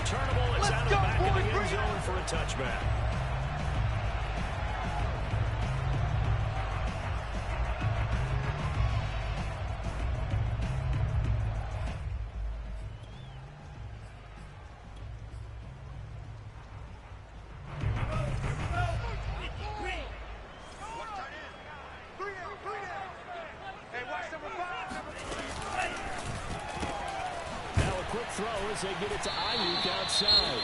returnable. It's out of the back of the end zone for a touchback. Throw as they get it to Ayuk outside.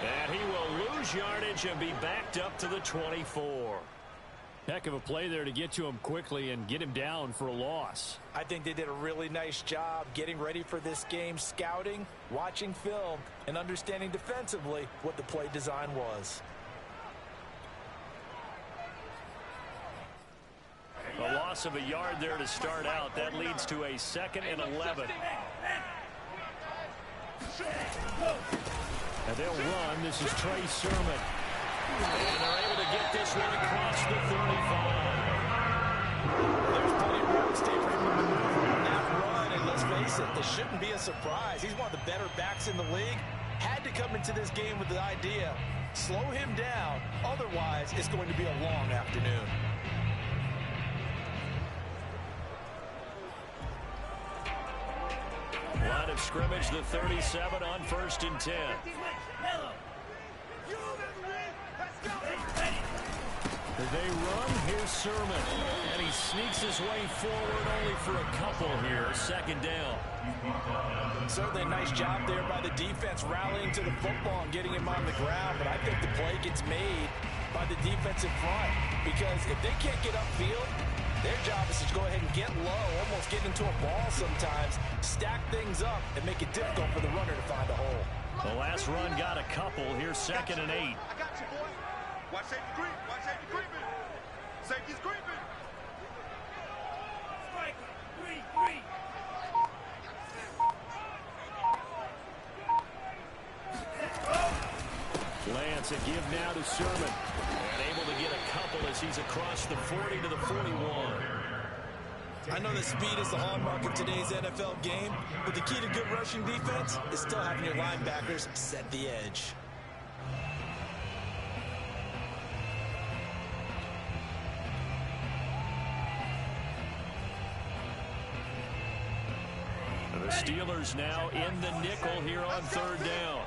And he will lose yardage and be backed up to the 24. Heck of a play there to get to him quickly and get him down for a loss. I think they did a really nice job getting ready for this game, scouting, watching film, and understanding defensively what the play design was. A loss of a yard there to start out. That leads to a 2nd and 11. And they'll run. This is Trey Sermon. And they're able to get this one across the 35. There's plenty of real estate for him to maneuver on that run. And let's face it, this shouldn't be a surprise. He's one of the better backs in the league. Had to come into this game with the idea, slow him down. Otherwise, it's going to be a long afternoon. Line of scrimmage, the 37 on 1st and 10. They run. Here's Sermon. And he sneaks his way forward only for a couple here. 2nd down. Certainly a nice job there by the defense rallying to the football and getting him on the ground. But I think the play gets made by the defensive front. Because if they can't get upfield, their job is to go ahead and get low, almost get into a ball sometimes, stack things up, and make it difficult for the runner to find a hole. The last run got a couple. Here's 2nd and 8. I got you, boy. Watch safety creep. Watch safety creeping. Safety's creeping. Lance, a give now to Sermon. And able to get a couple as he's across the 40 to the 41. I know that speed is the hallmark of today's NFL game, but the key to good rushing defense is still having your linebackers set the edge. The Steelers now in the nickel here on 3rd down.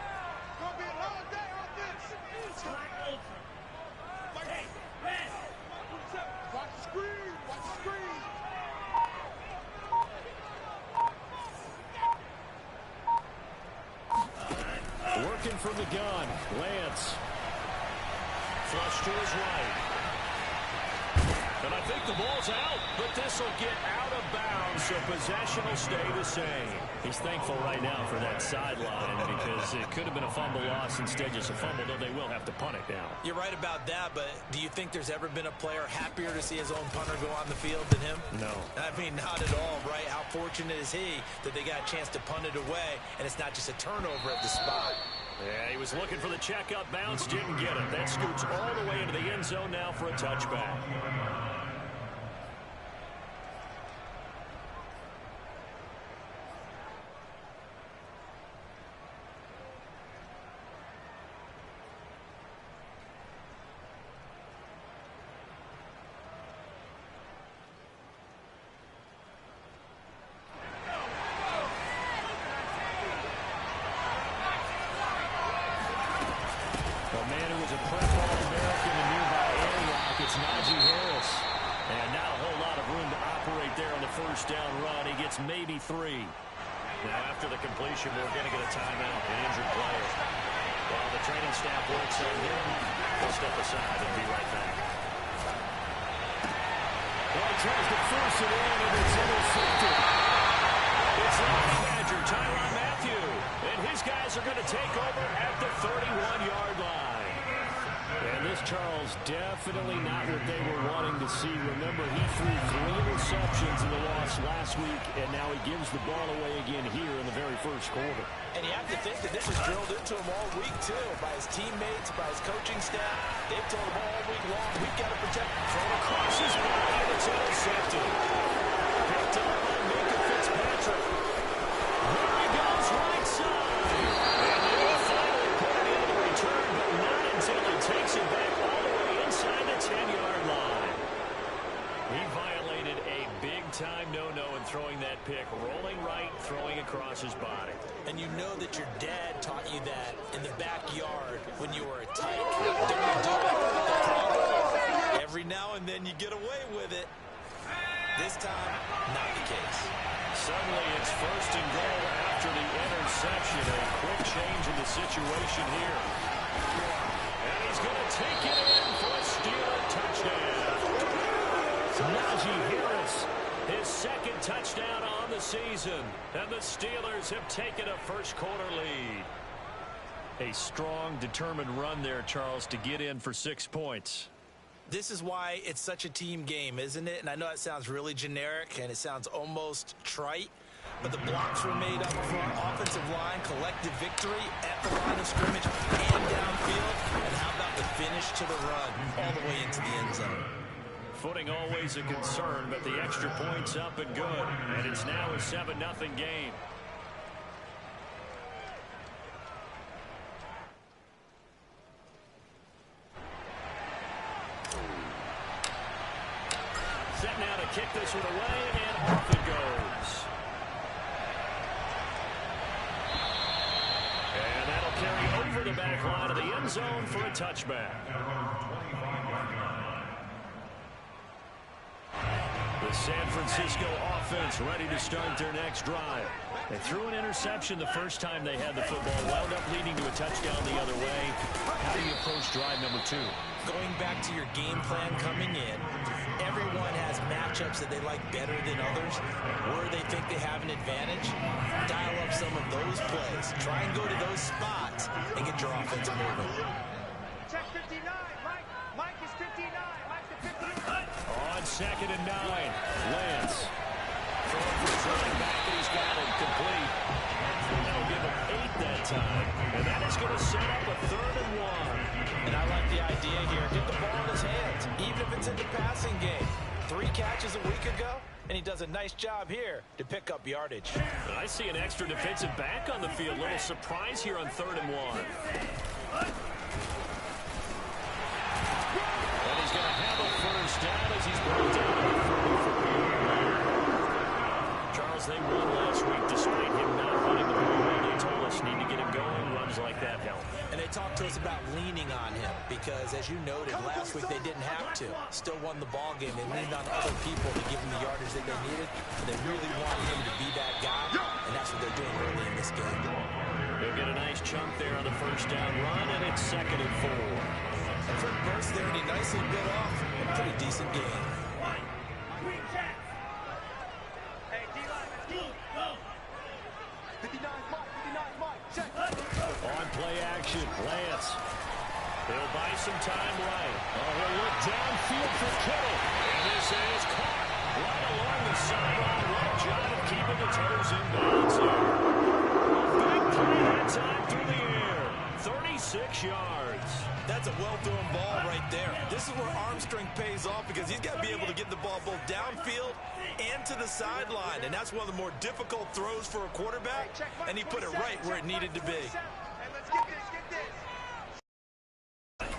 Gonna be a long day on this. Watch the screen. Watch the screen. Working from the gun. Lance. Flush to his right. And I think the ball's out, but this will get out of bounds, so possession will stay the same. He's thankful right now for that sideline because it could have been a fumble loss, instead just a fumble, though they will have to punt it now. You're right about that, but do you think there's ever been a player happier to see his own punter go on the field than him? No. I mean, not at all, right? How fortunate is he that they got a chance to punt it away, and it's not just a turnover at the spot. Yeah, he was looking for the checkup bounce, didn't get it. That scoots all the way into the end zone now for a touchback. Maybe 3. Now, after the completion, we're going to get a timeout, an injured player. While the training staff works on him, we'll step aside and be right back. Well, he tries to force it in, and it's intercepted. It's the Badger, Tyrann Mathieu, and his guys are going to take over at the 31-yard line. And this Charles definitely not what they were wanting to see. Remember, he threw 3 interceptions in the loss last week, and now he gives the ball away again here in the very first quarter. And you have to think that this was drilled into him all week, too, by his teammates, by his coaching staff. They've told him all week long, we've got to protect him. Thrown across his body, and it's intercepted. Picked up by Minka Fitzpatrick. There he goes, right side. And the He violated a big-time no-no in throwing that pick. Rolling right, throwing across his body. And you know that your dad taught you that in the backyard when you were a tyke. Don't you do it? The problem, every now and then you get away with it. This time, not the case. Suddenly it's first and goal after the interception. A quick change in the situation here. And he's going to take it in for a Steeler touchdown. Najee Harris, his second touchdown on the season. And the Steelers have taken a first-quarter lead. A strong, determined run there, Charles, to get in for 6 points. This is why it's such a team game, isn't it? And I know it sounds really generic and it sounds almost trite, but the blocks were made up front, offensive line, collective victory at the line of scrimmage and downfield. And how about the finish to the run all the way into the end zone? Footing always a concern, but the extra point's up and good. And it's now a 7-0 game. Set now to kick this one away, and off it goes. And that'll carry over the back line of the end zone for a touchback. The San Francisco offense ready to start their next drive. They threw an interception the first time they had the football, wound up leading to a touchdown the other way. How do you approach drive number 2? Going back to your game plan coming in, everyone has matchups that they like better than others, where they think they have an advantage. Dial up some of those plays. Try and go to those spots and get your offense moving. Check 59, Mike. Mike is 59. Mike's the 59. On 2nd and 9, Lance. Throwing for his running back, and he's got it complete. That'll give him 8 that time. And that is going to set up a 3rd and 1. And I like the idea here. Get the ball in his hands, even if it's in the passing game. 3 catches a week ago, and he does a nice job here to pick up yardage. And I see an extra defensive back on the field. Little surprise here on 3rd and 1. And he's going to have a first down as he's brought down to the 44-yard line. Charles, they won last week despite him not running the ball. They told us need to get him going. Runs like that help. And they talked to us about leaning on him because, as you noted, last week they didn't have to. Still won the ball game. They leaned on other people to give them the yardage that they needed. And they really wanted him to be that guy, and that's what they're doing early in this game. They'll get a nice chunk there on the first down run, and it's 2nd and 4. And for Burst there, and he nicely bit off a pretty decent game. Hey, D-line, let's go. 59, Mike. 59, Mike. Check. On play action, Lance. He'll buy some time right. Oh, he'll look downfield for Kittle. And this is caught right along the sideline. What a job of keeping the toes in bounds here. Big play that time through the air. 36 yards. That's a well-thrown ball right there. This is where arm strength pays off because he's got to be able to get the ball both downfield and to the sideline. And that's one of the more difficult throws for a quarterback. And he put it right where it needed to be. Hey, let's get this.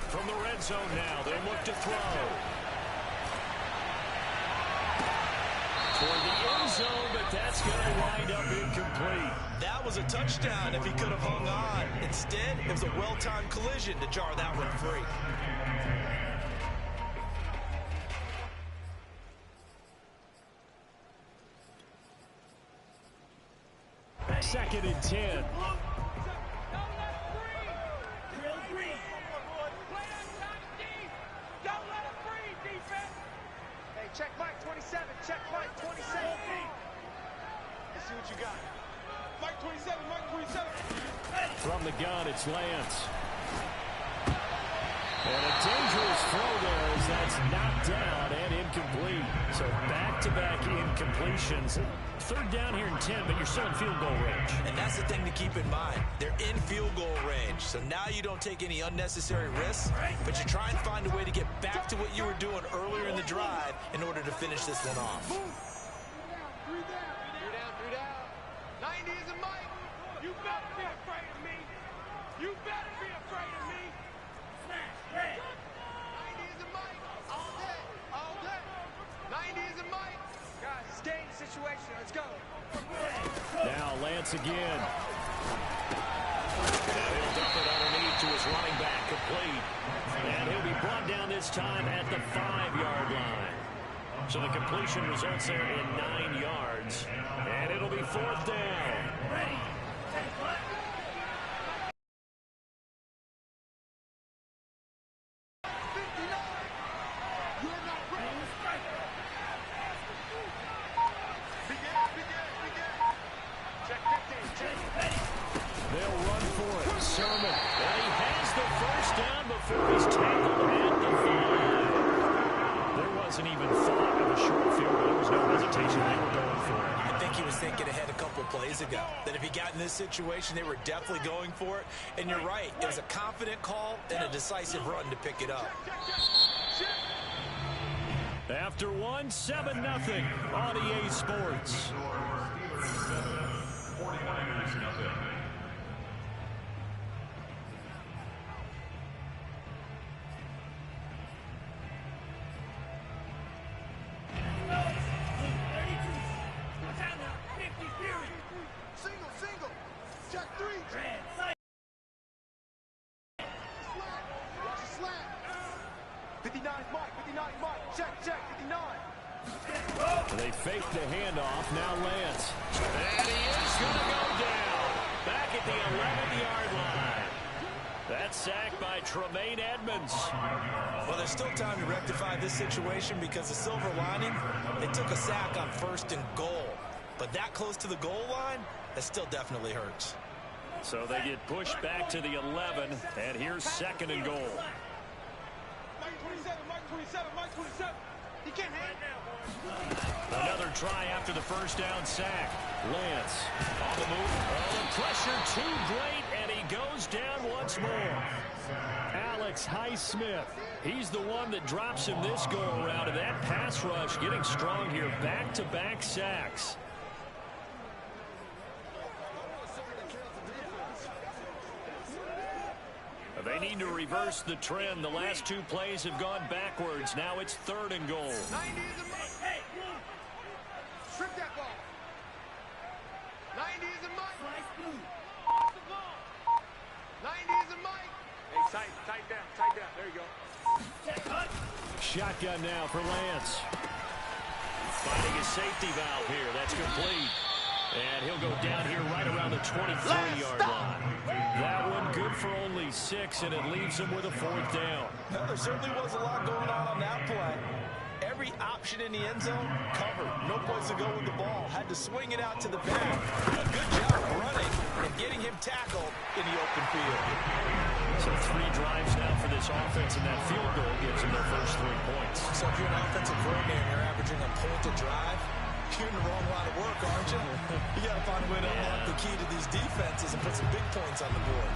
From the red zone now, they look to throw. Toward the end zone, but that's going to wind up incomplete. That was a touchdown if he could have hung on. Instead, it was a well-timed collision to jar that one free. Second and 10. Check Mike 27. Check Mike 27. Let's see what you got. Mike 27. Mike 27. From the gun, it's Lance. And a dangerous throw there as that's knocked down and incomplete. So back-to-back incompletions. 3rd down here and 10, but you're still in field goal range. And that's the thing to keep in mind. They're in field goal range. So now you don't take any unnecessary risks, but you try and find a way to get back to what you were doing earlier in the drive in order to finish this one off. 3 down. 90 is a Mike. You better be afraid of me. You better be afraid of me. 90 is a Mike. All day. 90 guys. Stay in the situation. Let's go. Now Lance again. Now he'll dump it underneath to his running back, complete. And he'll be brought down this time at the 5-yard line. So the completion results there in 9 yards. And it'll be 4th down. Ready. They'll run for it. Sermon. And he has the first down before he's tackled at the 5. There wasn't even thought of a short field, but there was no hesitation. They were going for it. I think he was thinking ahead a couple plays ago, that if he got in this situation, they were definitely going for it. And you're right, it was a confident call and a decisive run to pick it up. After one, 7-0 on EA Sports. Single. Check 3. Watch the slant. 59 Mike. Check. 59. They fake the handoff. Now Lance. And he is going to go down. Back at the 11-yard line. That's sacked by Tremaine Edmonds. Well, there's still time to rectify this situation because the silver lining, they took a sack on 1st and goal. But that close to the goal line, that still definitely hurts. So they get pushed back to the 11, and here's 2nd and goal. Mike 27. He can't hang now, boys. Another try after the first down sack. Lance. On the move. Oh, the pressure too great, and he goes down once more. Alex Highsmith. He's the one that drops him this go-around, and that pass rush getting strong here. Back-to-back sacks. They need to reverse the trend. The last 2 plays have gone backwards. Now it's 3rd and goal. 90 is a Mike. Hey, strip that ball. 90 is a Mike. 90 is a Mike. Hey, tight down. There you go. Shotgun now for Lance. Finding his safety valve here. That's complete. And he'll go down here right around the 23-yard line. That one good for only 6, and it leaves him with a 4th down. There certainly was a lot going on that play. Every option in the end zone covered. No place to go with the ball. Had to swing it out to the back. A good job running and getting him tackled in the open field. So 3 drives now for this offense, and that field goal gives them their first 3 points. So if you're an offensive coordinator and you're averaging a point a drive, you're in the wrong line of work, aren't you? You got to find a way to unlock the key to these defenses and put some big points on the board.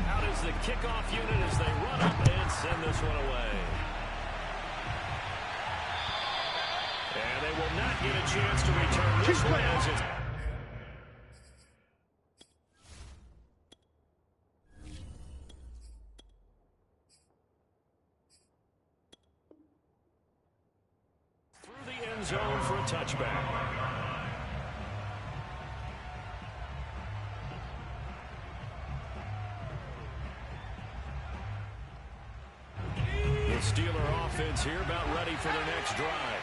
Out is the kickoff unit as they run up and send this one away. And they will not get a chance to return this one as it's... zone for a touchback. The Steeler offense here about ready for their next drive.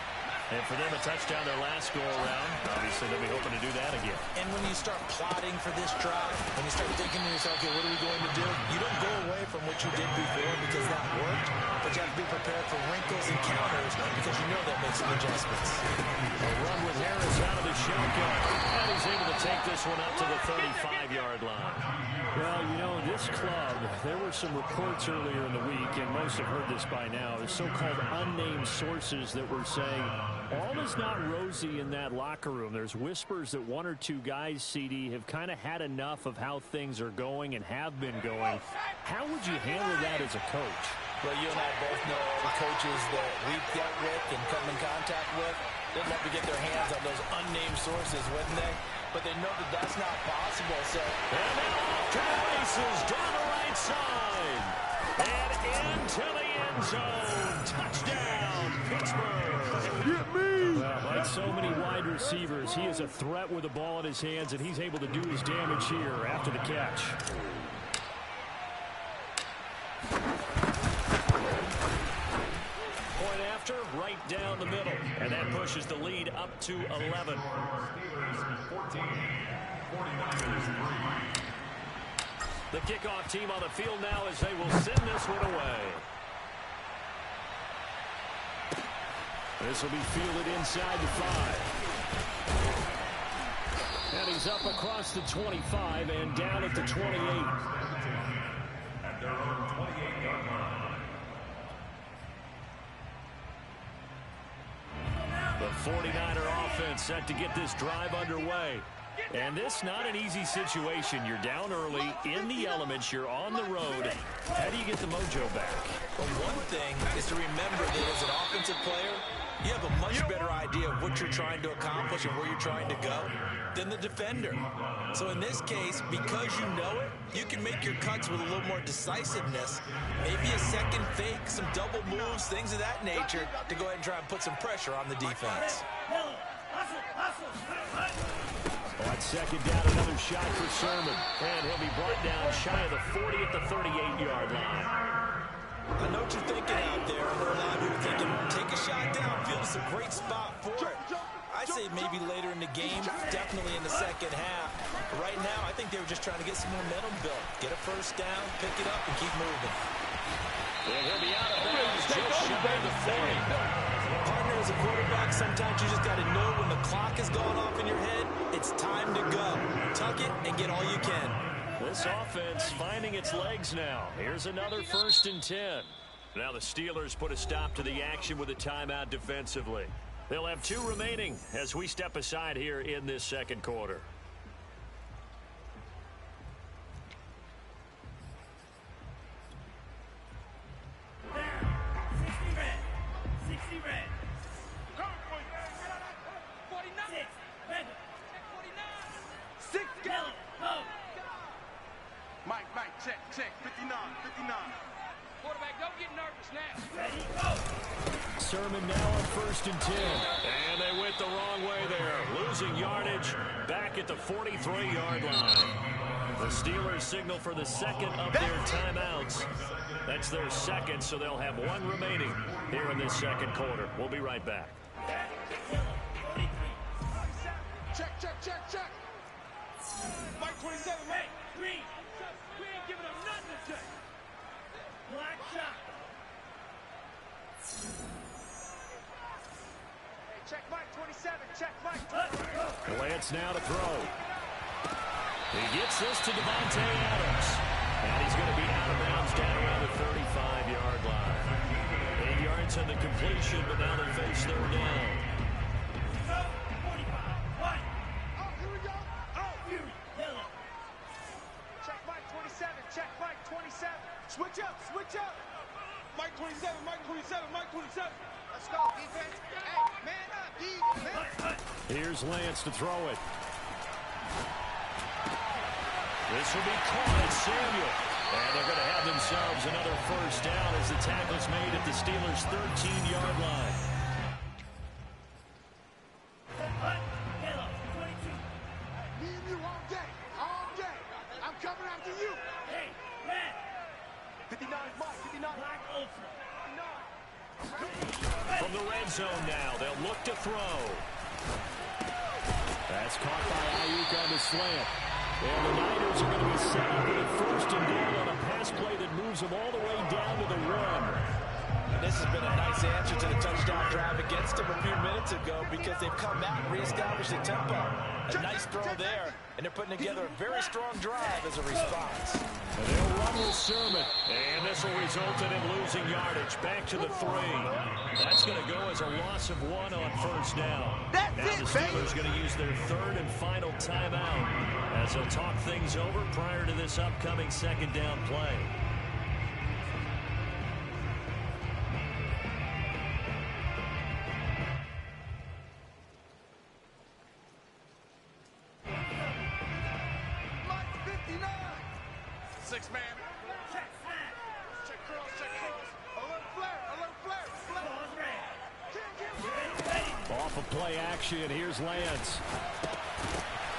And for them, a touchdown their last go-around. Obviously, they'll be hoping to do that again. And when you start plotting for this drive, when you start thinking to yourself, okay, what are we going to do? You don't go away from what you did before because that worked, but you have to be prepared for wrinkles and counters because you know that makes some adjustments. A run with Harris out of the shotgun. And he's able to take this one up to the 35-yard line. Well, you know, this club, there were some reports earlier in the week, and most have heard this by now, the so-called unnamed sources that were saying all is not rosy in that locker room. There's whispers that 1 or 2 guys, CD, have kind of had enough of how things are going and have been going. How would you handle that as a coach? Well, you and I both know all the coaches that we've dealt with and come in contact with. They'd love to get their hands on those unnamed sources, wouldn't they? But they know that that's not possible, so... And now off to the races down the right side. And into the end zone. Touchdown, Pittsburgh. Get me! Well, like so many wide receivers, he is a threat with the ball in his hands, and he's able to do his damage here after the catch. Point after, right down the middle. And that pushes the lead up to 11. The kickoff team on the field now as they will send this one away. This will be fielded inside the 5. And he's up across the 25 and down at the 28. At their own 28-yard line. The 49er offense set to get this drive underway. And this not an easy situation. You're down early, in the elements, you're on the road. How do you get the mojo back? Well, one thing is to remember that as an offensive player, you have a much better idea of what you're trying to accomplish and where you're trying to go than the defender. So in this case, because you know it, you can make your cuts with a little more decisiveness. Maybe a second fake, some double moves, things of that nature to go ahead and try and put some pressure on the defense. On second down, another shot for Sermon. And he'll be brought down shy of the 40 at the 38-yard line. I know what you're thinking out there. I know a lot of you are thinking, take a shot downfield. It's a great spot for it. I'd say maybe later in the game, definitely in the second half. But right now, I think they were just trying to get some momentum built. Get a first down, pick it up, and keep moving. And he'll be out of bounds just shy of the 40. Partner, as a quarterback, sometimes you just got to know when the clock has gone off in your head, it's time to go. Tuck it and get all you can. This offense finding its legs now. Here's another 1st and 10. Now the Steelers put a stop to the action with a timeout defensively. They'll have 2 remaining as we step aside here in this second quarter. Check, 59. Quarterback, don't get nervous now. Sermon now on 1st and 10. And they went the wrong way there. Losing yardage back at the 43-yard line. The Steelers signal for the second of their timeouts. That's their second, so they'll have 1 remaining here in this second quarter. We'll be right back. Check. Mike 27, Mike. Green. We ain't giving them nothing to check. Black shot. Hey, check Mike 27. Check Mike 27. Lance now to throw. He gets this to Devontae Adams. And he's going to be out of bounds down around the 35-yard line. 8 yards on the completion, but now they face 3rd down. Switch up. Mike 27. Let's go, defense. Hey, man up, defense. Here's Lance to throw it. This will be caught at Samuel. And they're going to have themselves another 1st down as the tackle's made at the Steelers' 13-yard line. Me and you all day. I'm coming after you. Hey, man. 59 is Mike, 59. Black Ultra. From the red zone now, they'll look to throw. That's caught by Ayuk on the slant. And the Niners are going to be set up with a 1st and goal on a pass play that moves them all the way down to the 1. This has been a nice answer to the touchdown drive against them a few minutes ago because they've come back and reestablished the tempo. A nice throw there, and they're putting together a very strong drive as a response. And they'll run with Sermon. And this will result in him losing yardage back to the 3. That's going to go as a loss of 1 on 1st down. Now the Steelers going to use their 3rd and final timeout as they'll talk things over prior to this upcoming 2nd down play. Mike 59. 6 man. Check play action. Here's Lance.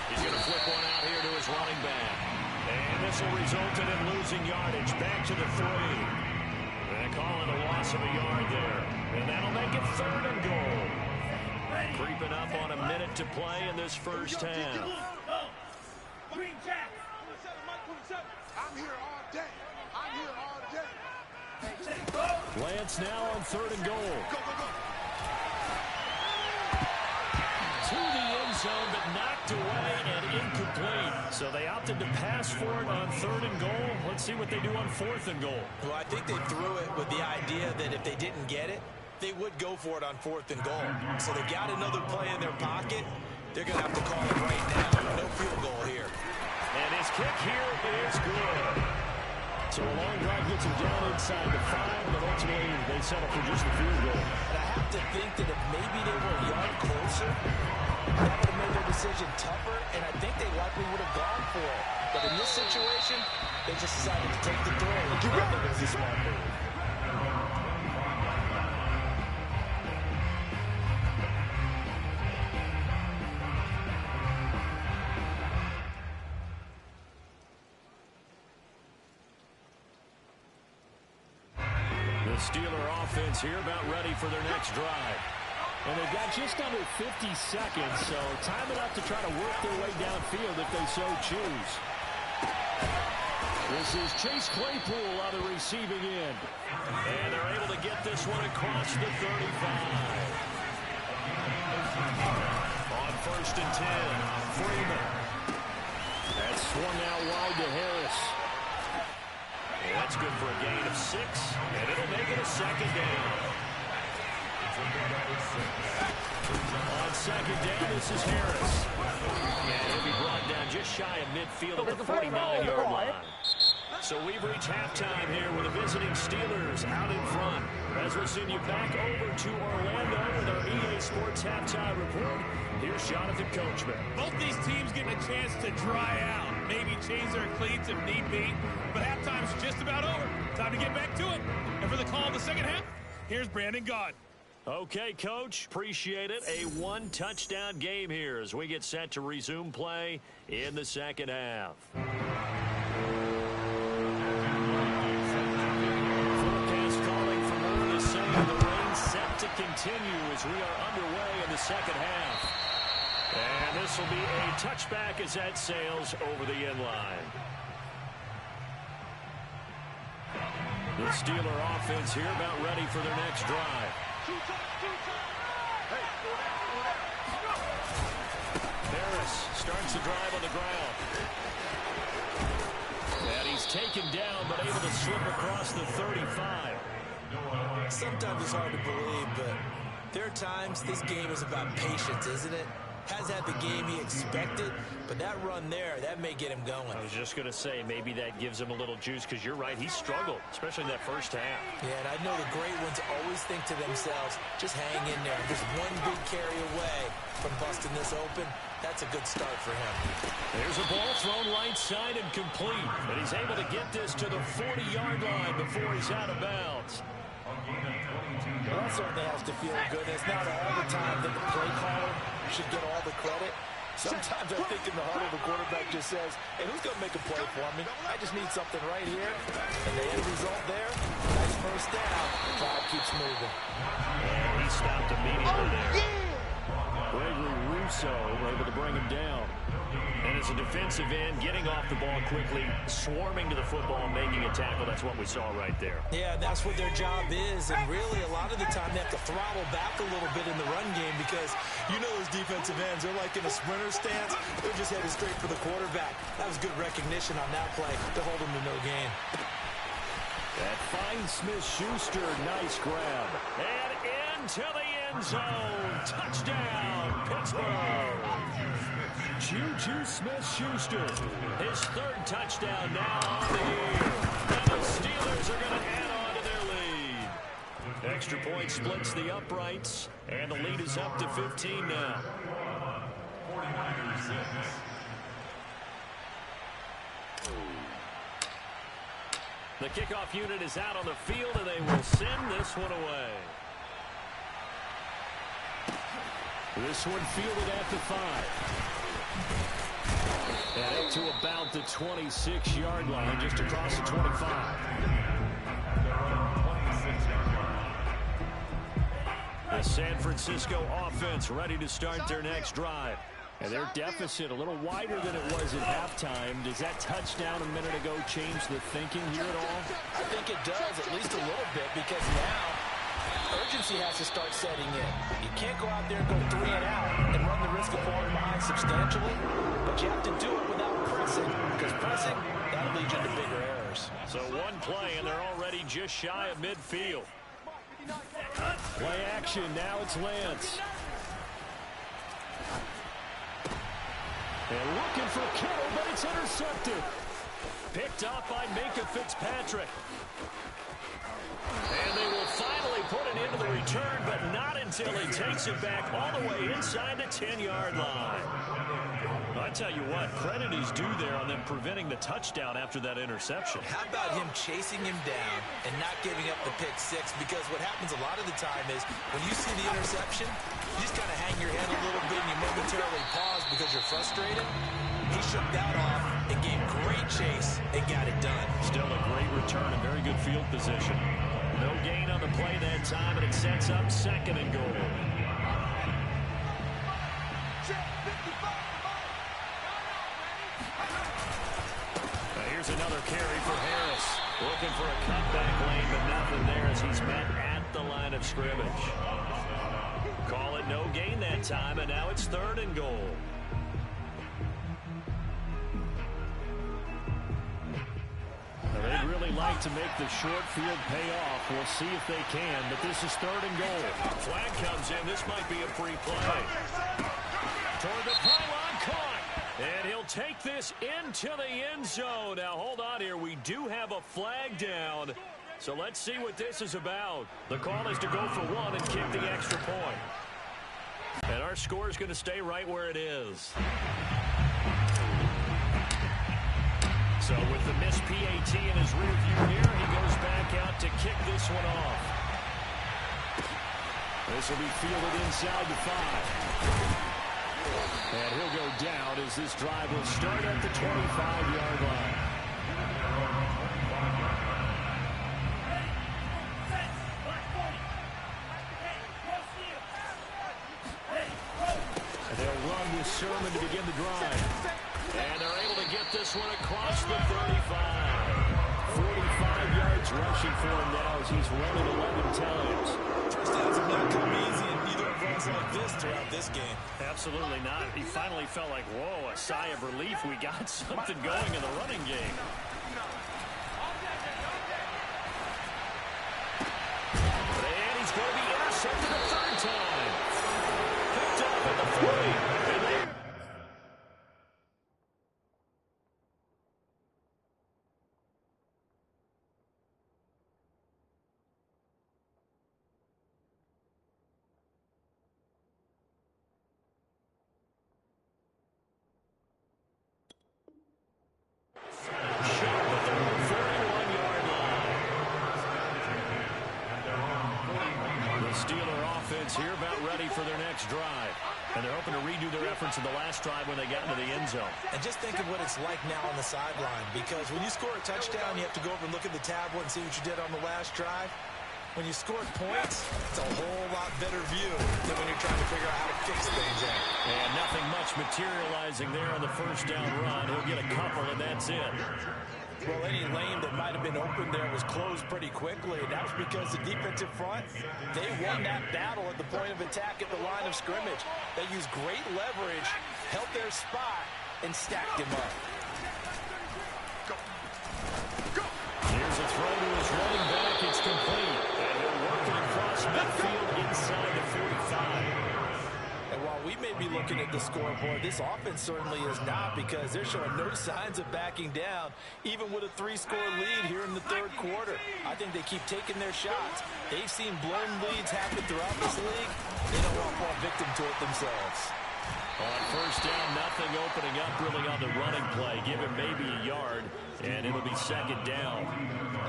He's going to flip one out here to his running back. And this will result in him losing yardage. Back to the 3. And calling a loss of a yard there. And that'll make it 3rd and goal. Creeping up on a minute to play in this first half. I'm here all day. I'm here all day. Lance now on 3rd and goal. Go, go, go. To the end zone, but knocked away and incomplete. So they opted to pass for it on 3rd and goal. Let's see what they do on 4th and goal. Well, I think they threw it with the idea that if they didn't get it, they would go for it on 4th and goal. So they got another play in their pocket. They're going to have to call it right now. No field goal here. And his kick here is good. So a long drive gets him down inside the 5, but ultimately they settle for just the field goal. And I have to think that if maybe they were a yard closer, that would have made their decision tougher, and I think they likely would have gone for it. But in this situation, they just decided to take the throw. I think it was a smart move. The Steeler offense here about ready for their next drive. And they've got just under 50 seconds, so time enough to try to work their way downfield if they so choose. This is Chase Claypool on the receiving end. And they're able to get this one across the 35. On 1st and 10, Freeman. That's swung out wide to Harris. And that's good for a gain of 6, and it'll make it a 2nd down. On 2nd down, this is Harris. And he'll be brought down just shy of midfield at the 49-yard line. So we've reached halftime here with the visiting Steelers out in front. As we'll send you back over to Orlando with our EA Sports halftime report. Here's Jonathan Coachman. Both these teams getting a chance to dry out. Maybe change their cleats if need be. But halftime's just about over. Time to get back to it. And for the call of the second half, here's Brandon Gaudin. Okay, Coach. Appreciate it. A 1-touchdown game here as we get set to resume play in the second half. Forecast calling for more of the same. The rain set to continue as we are underway in the second half. And this will be a touchback as that sails over the end line. The Steeler offense here about ready for their next drive. Harris starts the drive on the ground. And he's taken down, but able to slip across the 35. Sometimes it's hard to believe, but there are times this game is about patience, isn't it? Has had the game he expected, but that run there, that may get him going. I was just going to say, maybe that gives him a little juice, because you're right, he struggled, especially in that first half. Yeah, and I know the great ones always think to themselves, just hang in there. Just one big carry away from busting this open. That's a good start for him. There's a ball thrown right side and complete, and he's able to get this to the 40-yard line before he's out of bounds. Well, that certainly has to feel good. It's not all the time that the play caller should get all the credit. Sometimes I think in the huddle, the quarterback just says, hey, who's going to make a play for me? I just need something right here. And the end result there, nice first down. The clock keeps moving. And he stopped immediately there. Gregory Rousseau able to bring him down. And as a defensive end, getting off the ball quickly, swarming to the football, making a tackle, that's what we saw right there. Yeah, that's what their job is. And really, a lot of the time, they have to throttle back a little bit in the run game because you know those defensive ends, they're like in a sprinter stance. They're just headed straight for the quarterback. That was good recognition on that play to hold them to no gain. That finds Smith-Schuster. Nice grab. And into the end zone. Touchdown, Pittsburgh. Juju Smith-Schuster. His 3rd touchdown now on the year. And the Steelers are going to add on to their lead. Extra point splits the uprights, and the lead is up to 15 now. 49ers 6. The kickoff unit is out on the field, and they will send this one away. This one fielded at the 5. And up to about the 26-yard line, just across the 25. The San Francisco offense ready to start their next drive. And their deficit a little wider than it was at halftime. Does that touchdown a minute ago change the thinking here at all? I think it does, at least a little bit, because now urgency has to start setting in. You can't go out there and go 3 and out and run the risk of falling behind substantially, but you have to do it without pressing, because pressing, that'll lead you to bigger errors. So one play, and they're already just shy of midfield. Play action, now it's Lance. And looking for Kittle, but it's intercepted. Picked up by Minka Fitzpatrick. And they will finally put it into the return, but not until he takes it back all the way inside the 10-yard line. I tell you what, credit is due there on them preventing the touchdown after that interception. How about him chasing him down and not giving up the pick six? Because what happens a lot of the time is when you see the interception, you just kind of hang your head a little bit and you momentarily pause because you're frustrated. He shook that off and gave great chase and got it done. Still a great return and very good field position. No gain on the play that time, and it sets up 2nd and goal. Here's another carry for Harris. Looking for a cutback lane, but nothing there as he's met at the line of scrimmage. Call it no gain that time, and now it's 3rd and goal. They'd really like to make the short field pay off. We'll see if they can, but this is 3rd and goal. Flag comes in. This might be a free play. Toward the pylon, caught. And he'll take this into the end zone. Now, hold on here. We do have a flag down. So let's see what this is about. The call is to go for 1 and kick the extra point. And our score is going to stay right where it is. So with the missed PAT in his rear view mirror, he goes back out to kick this one off. This will be fielded inside the 5. And he'll go down as this drive will start at the 25-yard line. And they'll run with Sermon to begin the drive. And they're able to get this one across the 35. 45 yards rushing for him now as he's running 11 times. Touchdowns have not come easy in either of runs like this throughout this game. Absolutely not. He finally felt like, whoa, a sigh of relief. We got something going in the running game. And he's going to be intercepted a 3rd time. Picked up at the 40. Here about ready for their next drive. And they're hoping to redo their efforts in the last drive when they got into the end zone. And just think of what it's like now on the sideline, because when you score a touchdown, you have to go over and look at the tablet and see what you did on the last drive. When you scored points, it's a whole lot better view than when you're trying to figure out how to fix things in. And nothing much materializing there on the first down run. He'll get a couple, and that's it. Well, any lane that might have been open there was closed pretty quickly, and that was because the defensive front, they won that battle at the point of attack at the line of scrimmage. They used great leverage, held their spot, and stacked him up. Here's a throw to his running back. It's complete. And he'll work it across midfield inside the 45. And while we may be looking at the scoreboard, this offense certainly is not, because they're showing no signs of backing down, even with a 3-score lead here in the 3rd quarter. I think they keep taking their shots. They've seen blown leads happen throughout this league. They don't want to fall victim to it themselves. On first down, nothing opening up really on the running play. Give him maybe a yard, and it'll be 2nd down.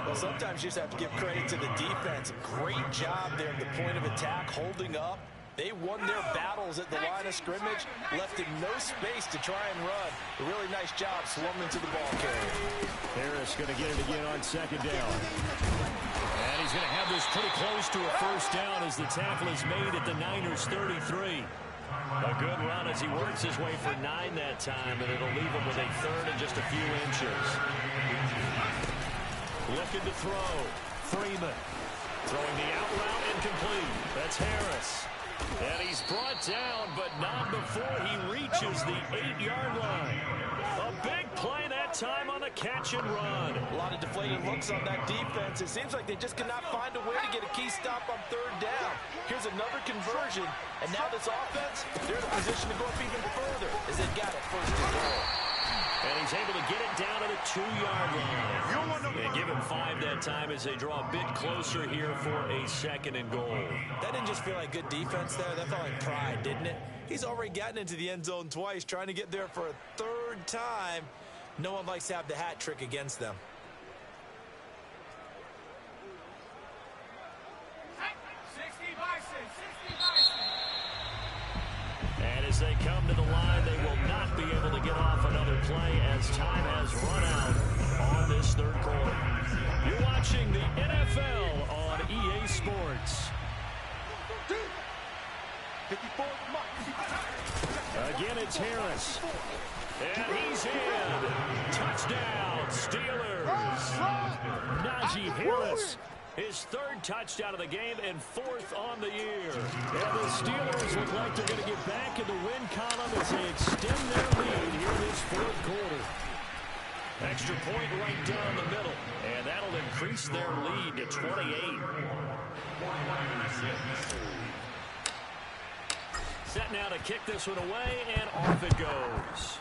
Well, sometimes you just have to give credit to the defense. Great job there at the point of attack, holding up, They won their battles at the line of scrimmage, left him no space to try and run. A really nice job swarming to the ball carrier. Harris going to get it again on second down. And he's going to have this pretty close to a first down as the tackle is made at the Niners 33. A good run as he works his way for 9 that time, and it'll leave him with a third and just a few inches. Looking to throw. Freeman throwing the out route incomplete. That's Harris. And he's brought down, but not before he reaches the 8-yard line. A big play that time on the catch and run. A lot of deflated looks on that defense. It seems like they just cannot find a way to get a key stop on third down. Here's another conversion, and now this offense, they're in a position to go up even further as they've got it first and goal. And he's able to get it down to the 2-yard line. They give him 5 that time as they draw a bit closer here for a second and goal. That didn't just feel like good defense there. That felt like pride, didn't it? He's already gotten into the end zone twice, trying to get there for a third time. No one likes to have the hat trick against them. And as they come to the line, they will not be able to get off another play as time has run out on this third quarter. You're watching the NFL on EA Sports. Again, it's Harris. And he's in. Touchdown, Steelers. Najee Harris. His 3rd touchdown of the game and 4th on the year. And the Steelers look like they're going to get back in the win column as they extend their lead here in this 4th quarter. Extra point right down the middle. And that'll increase their lead to 28. Set now to kick this one away, and off it goes.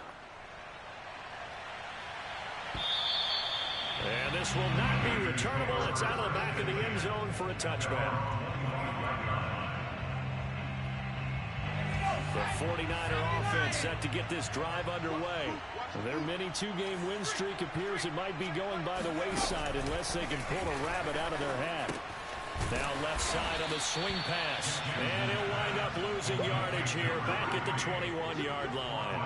And this will not be returnable. It's out of the back of the end zone for a touchback. The 49er offense set to get this drive underway. Their mini 2-game win streak appears it might be going by the wayside unless they can pull a rabbit out of their hat. Now left side on the swing pass. And he'll wind up losing yardage here back at the 21-yard line.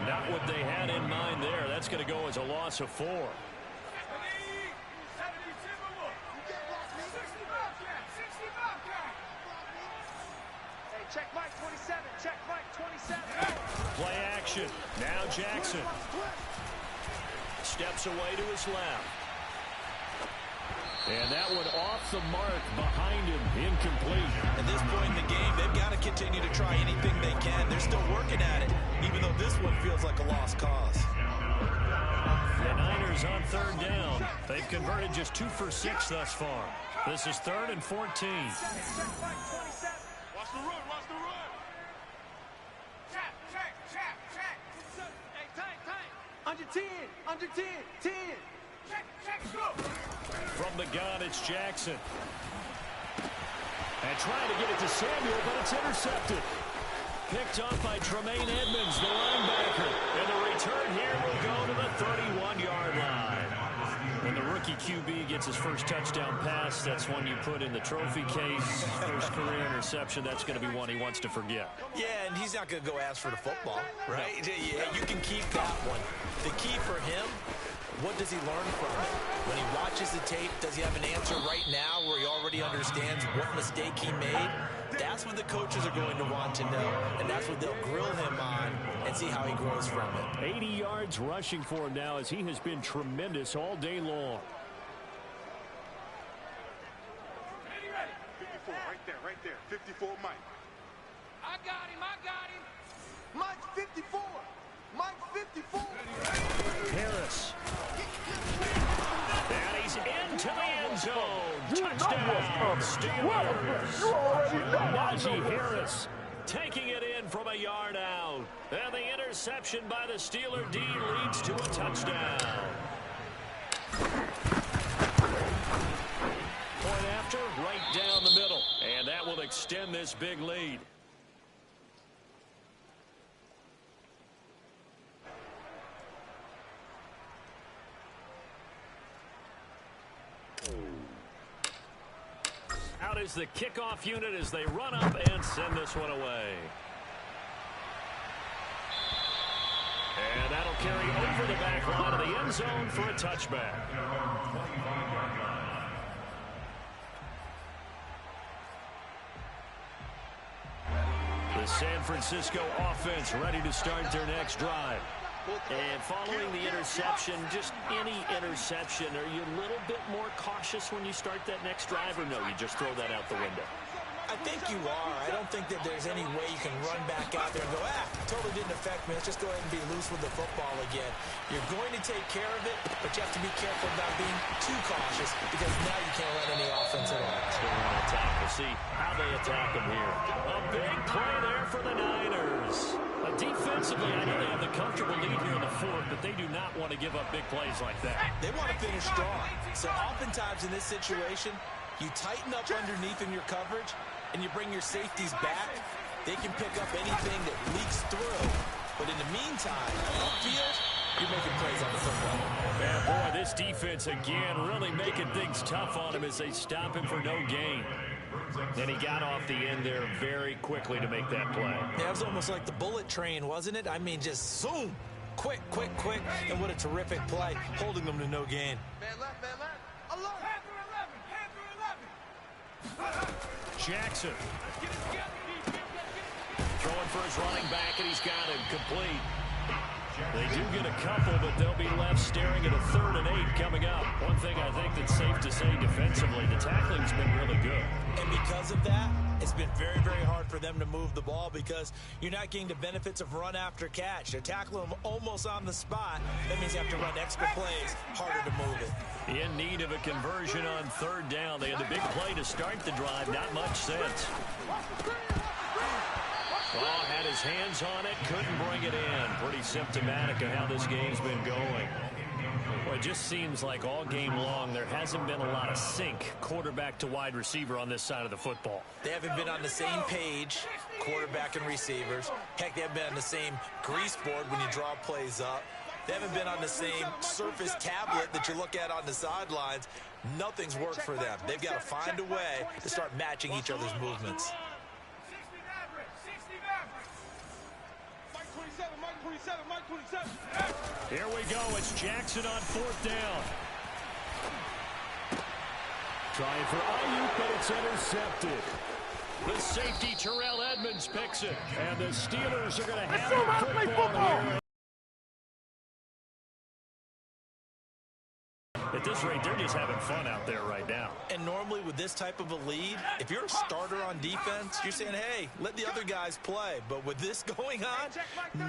Not what they had in mind there. That's going to go as a loss of 4. Check Mike 27. Check Mike 27. Play action. Now Jackson. Steps away to his left. And that one off the mark behind him. Incomplete. At this point in the game, they've got to continue to try anything they can. They're still working at it, even though this one feels like a lost cause. The Niners on 3rd down. They've converted just 2 for 6 thus far. This is 3rd and 14. Watch the run. Watch the run. Check. Hey, time. Under 10. Under 10. 10. Check, go. From the gun, it's Jackson. And trying to get it to Samuel, but it's intercepted. Picked off by Tremaine Edmonds, the linebacker. And the return here will go to the 31-yard line. When the rookie QB gets his first touchdown pass, that's one you put in the trophy case. First career interception, that's going to be one he wants to forget. Yeah, and he's not going to go ask for the football, right? No. Yeah, you can keep that one. The key for him, what does he learn from it? When he watches the tape, does he have an answer right now where he already understands what mistake he made? That's what the coaches are going to want to know, and that's what they'll grill him on and see how he grows from it. 80 yards rushing for him now as he has been tremendous all day long. 54, right there. 54, Mike. I got him. Mike's 54. Mike's 54. Harris. And he's into the end zone. Touchdown, Steelers. Najee Harris taking it in from a yard out. And the interception by the Steeler D leads to a touchdown. Point after, right down the middle. And that will extend this big lead. out is the kickoff unit as they run up and send this one away. And that'll carry over the back line of the end zone for a touchback. The San Francisco offense ready to start their next drive. And following the interception, just any interception, are you a little bit more cautious when you start that next drive, or no, you just throw that out the window? I think you are. I don't think that there's any way you can run back out there and go, totally didn't affect me. Let's just go ahead and be loose with the football again. You're going to take care of it, but you have to be careful about being too cautious because now you can't let any offense at all. Still on attack. We'll see how they attack them here. A big play there for the Niners. Defensively, I know they have the comfortable lead here in the fourth, but they do not want to give up big plays like that. They want to finish strong. So oftentimes in this situation, you tighten up underneath in your coverage, and you bring your safeties back. They can pick up anything that leaks through. But in the meantime, upfield, you're making plays on the football. Man, boy, this defense again really making things tough on him as they stop him for no gain. And he got off the end there very quickly to make that play. Yeah, it was almost like the bullet train, wasn't it? I mean, just zoom. Quick, quick, quick. And what a terrific play, holding them to no gain. Man left, man left. Alone. Jackson. Throwing for his running back, and he's got him complete. They do get a couple, but they'll be left staring at a 3rd and 8 coming up. One thing I think that's safe to say defensively, the tackling's been really good. And because of that, it's been very, very hard for them to move the ball because you're not getting the benefits of run after catch. They're tackling them almost on the spot. That means you have to run extra plays, harder to move it. In need of a conversion on 3rd down. They had the big play to start the drive. Not much sense. Oh, had his hands on it, couldn't bring it in. Pretty symptomatic of how this game's been going. Well, it just seems like all game long there hasn't been a lot of sync quarterback to wide receiver on this side of the football. They haven't been on the same page, quarterback and receivers. Heck, they haven't been on the same grease board when you draw plays up. They haven't been on the same Surface tablet that you look at on the sidelines. Nothing's worked for them. They've got to find a way to start matching each other's movements. Here we go. It's Jackson on 4th down. Trying for Ayuk, but it's intercepted. The safety, Terrell Edmonds, picks it. And the Steelers are going to have the football here. At this rate, they're just having fun out there right now. And normally with this type of a lead, if you're a starter on defense, you're saying, hey, let the other guys play. But with this going on,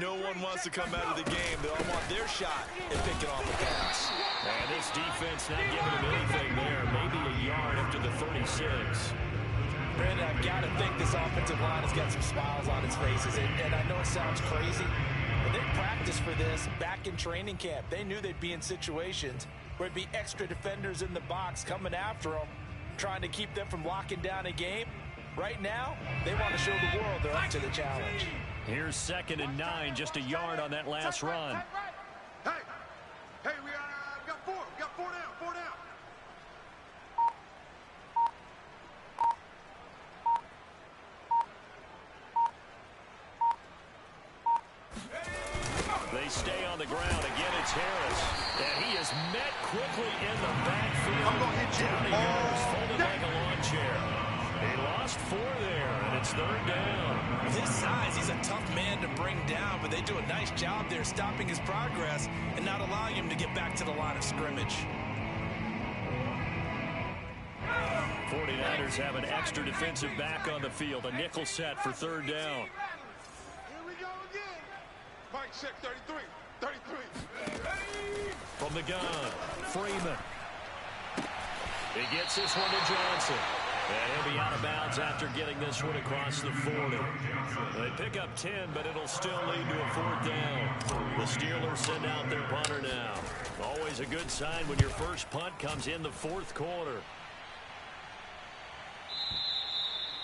no one wants to come out of the game. They all want their shot at picking off a pass. And this defense not giving them anything there. Maybe a yard up to the 36. Brandon, I've got to think this offensive line has got some smiles on its faces. And I know it sounds crazy, but they practiced for this back in training camp. They knew they'd be in situations where it'd be extra defenders in the box coming after them, trying to keep them from locking down a game. Right now, they want to show the world they're up to the challenge. Here's 2nd and 9, just a yard on that last run. Hey, we got 4. We got 4 down, 4 down. They stay on the ground. Again, it's Harris. And he is met quickly in the backfield. I'm going to hit you. Down he goes, folded like a lawn chair. He lost 4 there, and it's 3rd down. With his size, he's a tough man to bring down, but they do a nice job there stopping his progress and not allowing him to get back to the line of scrimmage. 49ers have an extra defensive back on the field. A nickel set for 3rd down. Here we go again. Mike check 33. 33. From the gun, Freeman. He gets this one to Johnson. And he'll be out of bounds after getting this one across the 40. They pick up 10, but it'll still lead to a 4th down. The Steelers send out their punter now. Always a good sign when your first punt comes in the 4th quarter.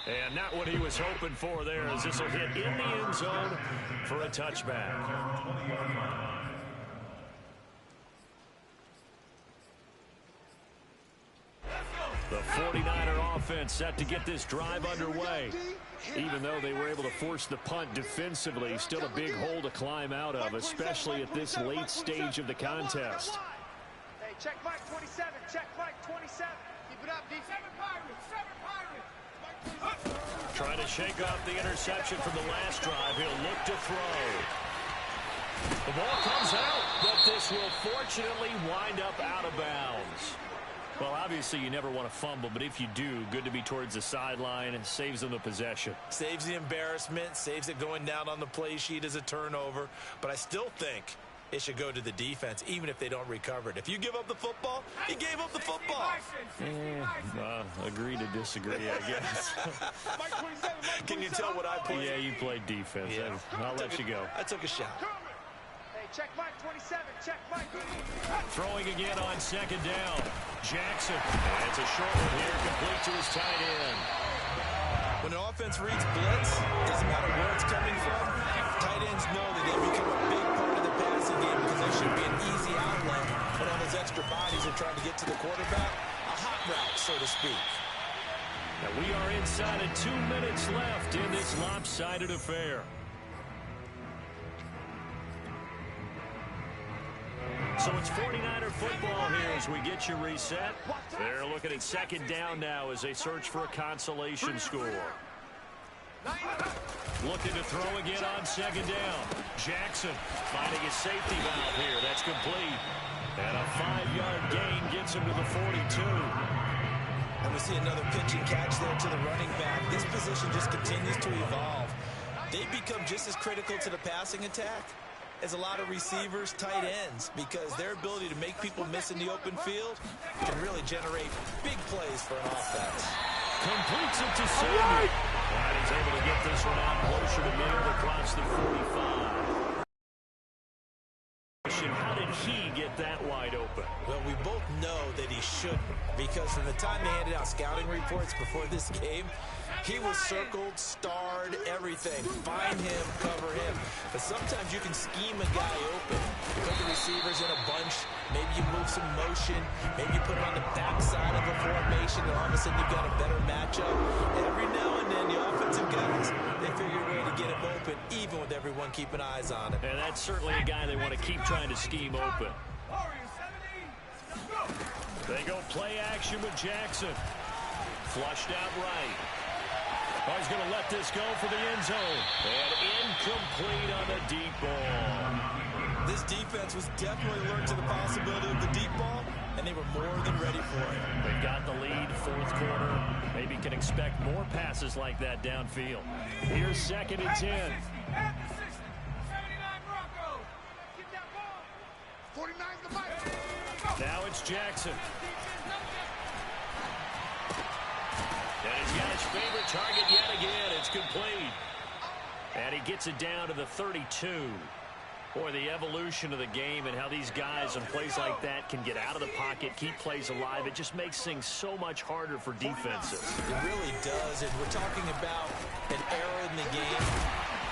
And not what he was hoping for there, as this will hit in the end zone for a touchback. The 49er offense set to get this drive underway. Even though they were able to force the punt defensively, still a big hole to climb out of, especially at this late stage of the contest. Hey, check Mike 27. Check Mike 27. Keep it up, D. 7 Pirates. 7 Pirates. Trying to shake off the interception from the last drive. He'll look to throw. The ball comes out, but this will fortunately wind up out of bounds. Well, obviously you never want to fumble, but if you do, good to be towards the sideline and saves them the possession. Saves the embarrassment, saves it going down on the play sheet as a turnover. But I still think it should go to the defense, even if they don't recover it. If you give up the football, you gave up the football. Agree to disagree, I guess. Can you tell what I played? Yeah, you played defense. Yeah. I'll let you go. I took a shot. Hey, check Mike 27. Check Mike. Throwing again on second down. Jackson. And it's a short one here, complete to his tight end. When an offense reads blitz, doesn't matter where it's coming from, tight ends know that they become a big part of the passing game because they should be an easy outlet when all those extra bodies are trying to get to the quarterback. A hot route, so to speak. Now we are inside of 2 minutes left in this lopsided affair. So it's 49er football here as we get you reset. They're looking at second down now as they search for a consolation score. Looking to throw again on second down. Jackson finding his safety valve here. That's complete. And a 5-yard gain gets him to the 42. And we see another pitch and catch there to the running back. This position just continues to evolve. They become just as critical to the passing attack as a lot of receivers, tight ends, because their ability to make people miss in the open field can really generate big plays for an offense. Completes it to Samuel. And he's able to get this one out closer to mid across the 45. How did he get that wide open? Well, we both know that he shouldn't, because from the time they handed out scouting reports before this game, he was circled, starred, everything. Find him, cover him. But sometimes you can scheme a guy open. You put the receivers in a bunch. Maybe you move some motion. Maybe you put him on the backside of a formation, and all of a sudden you've got a better matchup. Every now and then, the offensive guys, they figure a way to get him open, even with everyone keeping eyes on him. And that's certainly a guy they want to keep trying to scheme open. They go play action with Jackson. Flushed out right. Oh, he's going to let this go for the end zone. And incomplete on the deep ball. This defense was definitely alert to the possibility of the deep ball, and they were more than ready for it. They've got the lead, fourth quarter. Maybe can expect more passes like that downfield. Here's second and 10. 49's the fight. Now it's Jackson. And he's got his favorite target yet again. It's complete. And he gets it down to the 32. Boy, the evolution of the game and how these guys in plays like that can get out of the pocket, keep plays alive, it just makes things so much harder for defenses. It really does, and we're talking about an era in the game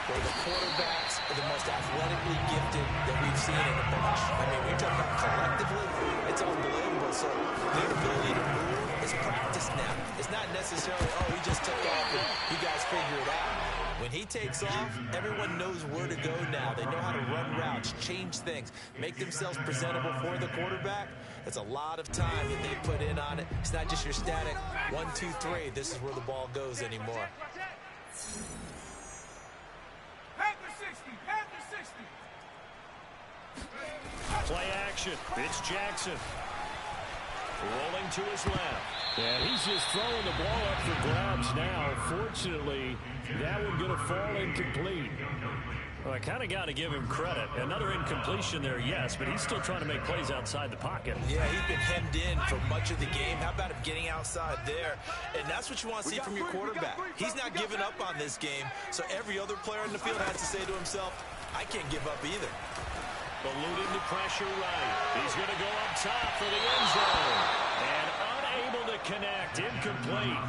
where the quarterbacks are the most athletically gifted that we've seen in a bunch. I mean, when you talk about collectively, it's unbelievable. So their ability to move is practiced now. It's not necessarily, oh, he just took off and you guys figure it out. When he takes off, everyone knows where to go now. They know how to run routes, change things, make themselves presentable for the quarterback. That's a lot of time that they put in on it. It's not just your static 1, 2, 3. This is where the ball goes anymore. Play action. It's Jackson. Rolling to his left. And he's just throwing the ball up for grabs now. Fortunately, that one going to fall incomplete. Well, I kind of got to give him credit. Another incompletion there, yes, but he's still trying to make plays outside the pocket. Yeah, he's been hemmed in for much of the game. How about him getting outside there? And that's what you want to see from your quarterback. He's not giving up on this game, so every other player in the field has to say to himself, I can't give up either. Alluding to pressure right. He's going to go up top for the end zone. And unable to connect. Incomplete.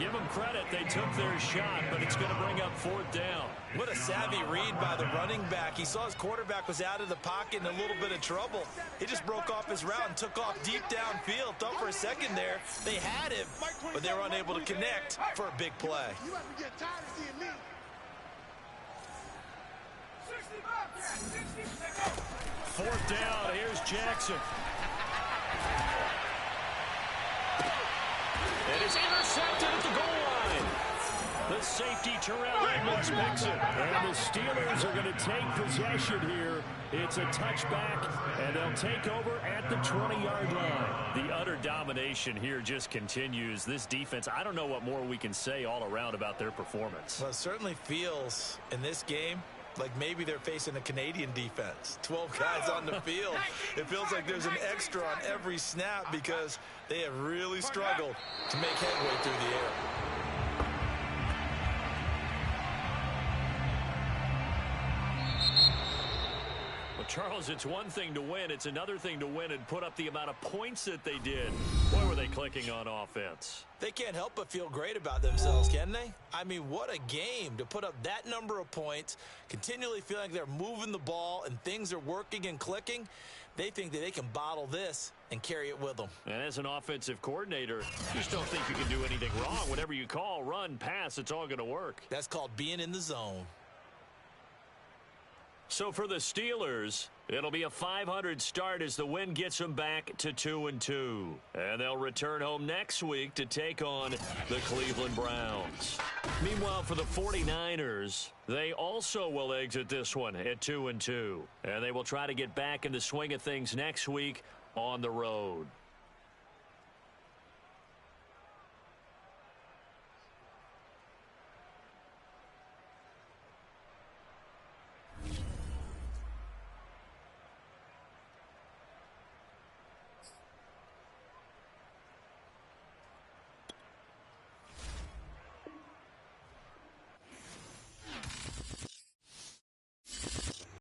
Give them credit. They took their shot, but it's going to bring up 4th down. What a savvy read by the running back. He saw his quarterback was out of the pocket in a little bit of trouble. He just broke off his route and took off deep downfield. Thought for a second there they had him, but they were unable to connect for a big play. You have to get tired of seeing me. 4th down. Here's Jackson. And it's intercepted at the goal line. The safety, Terrell Edmonds, picks it. And the Steelers are going to take possession here. It's a touchback, and they'll take over at the 20-yard line. The utter domination here just continues. This defense, I don't know what more we can say all around about their performance. Well, it certainly feels in this game like maybe they're facing a Canadian defense. 12 guys on the field. It feels like there's an extra on every snap because they have really struggled to make headway through the air. Well, Charles, it's one thing to win. It's another thing to win and put up the amount of points that they did. Boy, were they clicking on offense. They can't help but feel great about themselves, can they? I mean, what a game to put up that number of points, continually feeling like they're moving the ball and things are working and clicking. They think that they can bottle this and carry it with them. And as an offensive coordinator, you just don't think you can do anything wrong. Whatever you call, run, pass, it's all going to work. That's called being in the zone. So for the Steelers, it'll be a .500 start as the win gets them back to 2-2. And they'll return home next week to take on the Cleveland Browns. Meanwhile, for the 49ers, they also will exit this one at 2-2. And they will try to get back in the swing of things next week on the road.